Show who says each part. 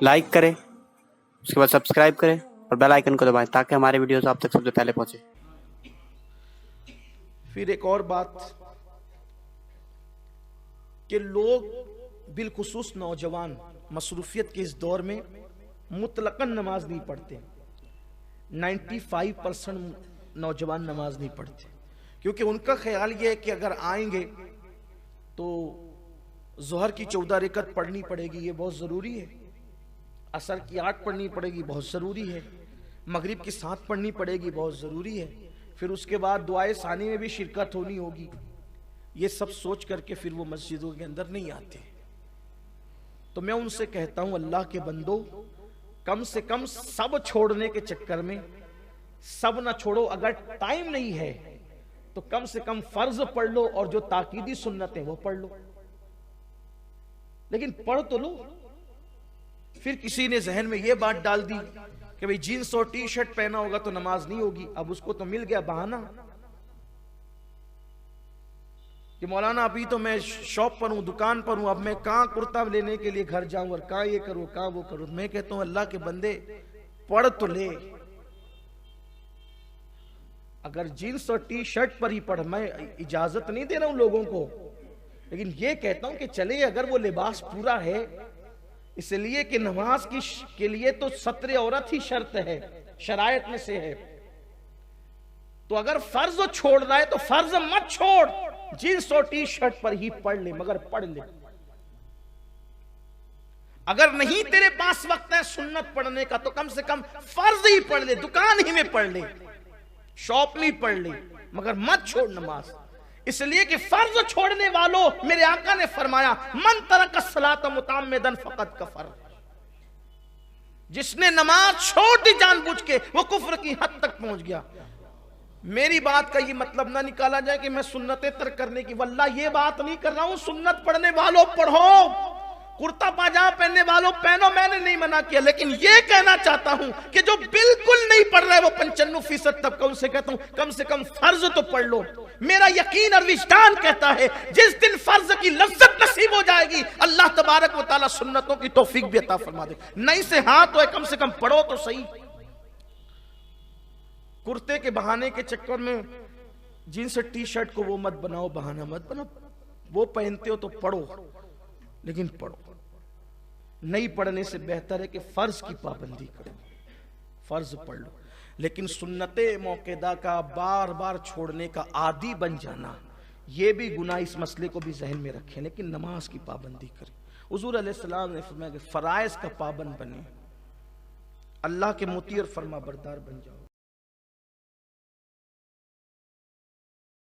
Speaker 1: Like करें, उसके बाद सब्सक्राइब करें और बेल आइकन को दबाएं ताकि हमारे वीडियोस आप तक सबसे पहले पहुंचे।
Speaker 2: फिर एक और बात कि लोग बिलखुसूस नौजवान मसरूफियत के इस दौर में मुतलकन नमाज नहीं पढ़ते। 95% नौजवान नमाज नहीं पढ़ते क्योंकि उनका ख्याल यह है कि अगर आएंगे तो जोहर की 14 रकअत पढ़नी पड़ेगी, ये बहुत ज़रूरी है। असर की 8 पढ़नी पड़ेगी, बहुत ज़रूरी है। मगरिब की 7 पढ़नी पड़ेगी, बहुत ज़रूरी है। फिर उसके बाद दुआए सानी में भी शिरकत होनी होगी। ये सब सोच करके फिर वो मस्जिदों के अंदर नहीं आते। तो मैं उनसे कहता हूं, अल्लाह के बंदो, कम से कम सब छोड़ने के चक्कर में सब ना छोड़ो। अगर टाइम नहीं है तो कम से कम फर्ज पढ़ लो और जो ताकीदी सुन्नत है वो पढ़ लो, लेकिन पढ़ तो लो। फिर किसी ने जहन में ये बात डाल दी कि भाई जीन्स और टी शर्ट पहना होगा तो नमाज नहीं होगी। अब उसको तो मिल गया बहाना कि मौलाना अभी तो मैं शॉप पर हूं, दुकान पर हूं, अब मैं कहां कुर्ता लेने के लिए घर जाऊं और कहां ये करूं, कहां वो करूं। मैं कहता हूं अल्लाह के बंदे, पढ़ तो ले। अगर जीन्स और टी शर्ट पर ही पढ़, मैं इजाजत नहीं दे रहा हूं लोगों को, लेकिन ये कहता हूं कि चले अगर वो लिबास पूरा है, इसलिए कि नमाज के लिए तो सत्र औरत ही शर्त है, शरायत में से है। तो अगर फर्ज छोड़ रहा है तो फर्ज मत छोड़, जींस और टी शर्ट पर ही पढ़ ले, मगर पढ़ ले। अगर नहीं तेरे पास वक्त है सुन्नत पढ़ने का तो कम से कम फर्ज ही पढ़ ले, दुकान ही में पढ़ ले, शॉप में पढ़ ले, मगर मत छोड़ नमाज। इसलिए कि फर्ज छोड़ने वालों, मेरे आका ने फरमाया, मन तरक सलात मुताम्मिदन फकत कफर। जिसने नमाज छोड़ दी जानबूझ के, वो कुफ्र की हद तक पहुंच गया। मेरी बात का ये मतलब ना निकाला जाए कि मैं सुन्नतें तर्क करने की, वल्लाह ये बात नहीं कर रहा हूं। सुन्नत पढ़ने वालों पढ़ो, कुर्ता पाजामा पहनने वालों पहनो, मैंने नहीं मना किया, लेकिन ये कहना चाहता हूं कि जो बिल्कुल नहीं पढ़ रहा है वो 95% तबका, उनसे कहता हूं कम से कम फर्ज तो पढ़ लो। मेरा यकीन और विजदान कहता है जिस दिन फर्ज की लज्जत नसीब हो जाएगी, अल्लाह तबारक व तआला सुन्नतों की तौफीक भी अता फरमा दे। नहीं से हाँ तो है, कम से कम पढ़ो तो सही। कुर्ते के बहाने के चक्कर में जींस टी शर्ट को वो मत बनाओ, बहाना मत बनाओ। वो पहनते हो तो पढ़ो, लेकिन पढ़ो। नहीं पढ़ने से बेहतर है कि फर्ज की पाबंदी करो, फर्ज पढ़ लो। लेकिन सुन्नते मौकेदा का बार बार छोड़ने का आदी बन जाना, यह भी गुनाह, इस मसले को भी जहन में रखें। लेकिन नमाज की पाबंदी करें। हुजूर अलैहिस्सलाम ने फरमाया कि फराइज का पाबंद बने, अल्लाह के मुती और फरमा बरदार बन जाओ।